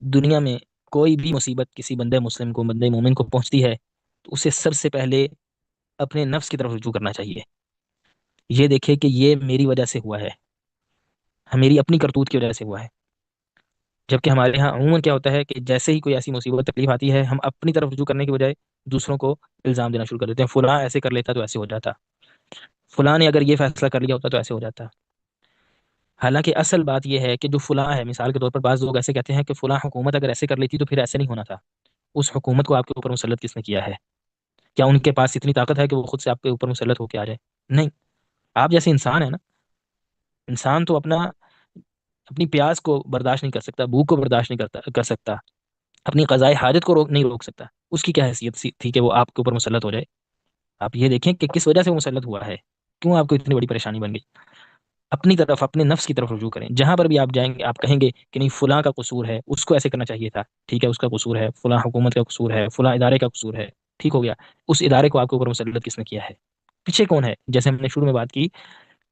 دنیا میں کوئی بھی مصیبت کسی بندے مسلم کو، بندے مومن کو پہنچتی ہے تو اسے سب سے پہلے اپنے نفس کی طرف رجوع کرنا چاہیے. یہ دیکھے کہ یہ میری وجہ سے ہوا ہے، میری اپنی کرتوت کی وجہ سے ہوا ہے. جبکہ ہمارے یہاں عموماً کیا ہوتا ہے کہ جیسے ہی کوئی ایسی مصیبت تکلیف آتی ہے، ہم اپنی طرف رجوع کرنے کی بجائے دوسروں کو الزام دینا شروع کر دیتے ہیں. فلاں ایسے کر لیتا تو ایسے ہو جاتا، فلاں نے اگر یہ فیصلہ کر لیا ہوتا تو ایسے ہو جاتا. حالانکہ اصل بات یہ ہے کہ جو فلاں ہے، مثال کے طور پر بعض لوگ ایسے کہتے ہیں کہ فلاں حکومت اگر ایسے کر لیتی تو پھر ایسے نہیں ہونا تھا. اس حکومت کو آپ کے اوپر مسلط کس نے کیا ہے؟ کیا ان کے پاس اتنی طاقت ہے کہ وہ خود سے آپ کے اوپر مسلط ہو کے آ جائے؟ نہیں. آپ جیسے انسان ہے نا، انسان تو اپنی پیاس کو برداشت نہیں کر سکتا، بھوک کو برداشت نہیں کر سکتا، اپنی قضائے حاجت کو نہیں روک سکتا. اس کی کیا حیثیت تھی کہ وہ آپ کے اوپر مسلط ہو جائے؟ آپ یہ دیکھیں کہ کس وجہ سے وہ مسلط ہوا ہے، کیوں آپ کو اتنی بڑی پریشانی بن گئی. اپنی طرف، اپنے نفس کی طرف رجوع کریں. جہاں پر بھی آپ جائیں گے آپ کہیں گے کہ نہیں فلاں کا قصور ہے، اس کو ایسے کرنا چاہیے تھا. ٹھیک ہے، اس کا قصور ہے، فلاں حکومت کا قصور ہے، فلاں ادارے کا قصور ہے. ٹھیک ہو گیا. اس ادارے کو آپ کے اوپر مسلط کس نے کیا ہے؟ پیچھے کون ہے؟ جیسے ہم نے شروع میں بات کی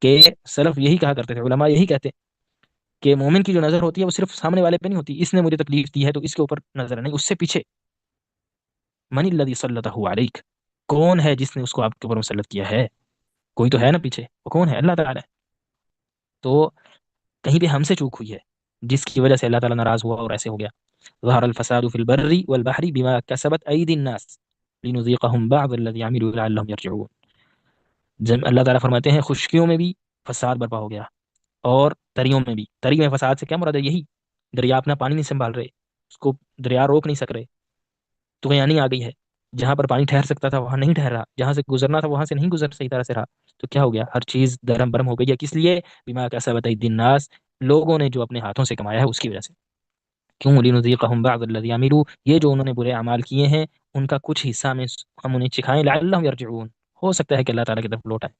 کہ سلف یہی کہا کرتے تھے، علماء یہی کہتے کہ مومن کی جو نظر ہوتی ہے وہ صرف سامنے والے پہ نہیں ہوتی، اس نے مجھے تکلیف دی ہے تو اس کے اوپر نظر نہیں، اس سے پیچھے. من الذی سلطہ علیک، کون ہے جس نے اس کو آپ کے اوپر مسلط کیا ہے؟ کوئی تو ہے نا پیچھے. وہ کون ہے؟ اللہ تعالی. تو کہیں پہ ہم سے چوک ہوئی ہے جس کی وجہ سے اللہ تعالی ناراض ہوا اور ایسے ہو گیا. ظہر الفساد فی البر والبحر بما کسبت ایدی الناس لنذیقہم بعض الذی عملوا لعلہم یرجعون. اللہ تعالیٰ فرماتے ہیں خشکیوں میں بھی فساد برپا ہو گیا اور تریوں میں بھی. تری میں فساد سے کیا مراد ہے؟ یہی دریا اپنا پانی نہیں سنبھال رہے، اس کو دریا روک نہیں سک رہے، طغیانی آ گئی ہے. جہاں پر پانی ٹھہر سکتا تھا وہاں نہیں ٹھہرا، جہاں سے گزرنا تھا وہاں سے نہیں گزر صحیح طرح سے رہا. تو کیا ہو گیا؟ ہر چیز درم برم ہو گئی ہے. کس لیے؟ بما کسبت ایدی الناس، لوگوں نے جو اپنے ہاتھوں سے کمایا ہے اس کی وجہ سے. کیوں؟ لنذیقہم بعض الذی عملوا، یہ جو انہوں نے برے اعمال کیے ہیں ان کا کچھ حصہ میں ہم انہیں چکھائیں، لعلہم یرجعون، ہو سکتا ہے کہ اللہ تعالیٰ کی طرف لوٹ آئے.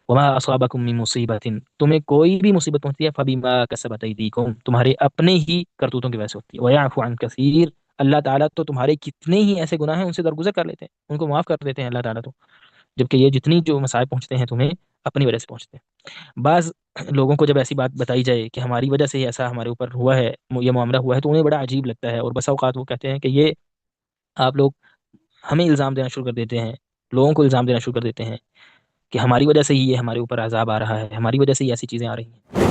وما اصابکم من مصیبت، تمہیں کوئی بھی مصیبت پہنچتی ہے فبما کسبت ایدیکم، تمہارے اپنے ہی کرتوتوں کی وجہ سے ہوتی ہے. ویعفو عن کثیر، اللہ تعالیٰ تو تمہارے کتنے ہی ایسے گناہ ہیں ان سے درگزر کر لیتے ہیں، ان کو معاف کر دیتے ہیں اللہ تعالیٰ تو. جبکہ یہ جتنی جو مصائب پہنچتے ہیں تمہیں اپنی وجہ سے پہنچتے ہیں. بعض لوگوں کو جب ایسی بات بتائی جائے کہ ہماری وجہ سے ایسا ہمارے اوپر ہوا ہے، یہ معاملہ ہوا ہے، تو انہیں بڑا عجیب لگتا ہے. اور بسا اوقات وہ کہتے ہیں کہ یہ آپ لوگ ہمیں الزام دینا شروع کر دیتے ہیں، لوگوں کو الزام دینا شروع کر دیتے ہیں کہ ہماری وجہ سے ہی یہ ہمارے اوپر عذاب آ رہا ہے، ہماری وجہ سے ہی ایسی چیزیں آ رہی ہیں.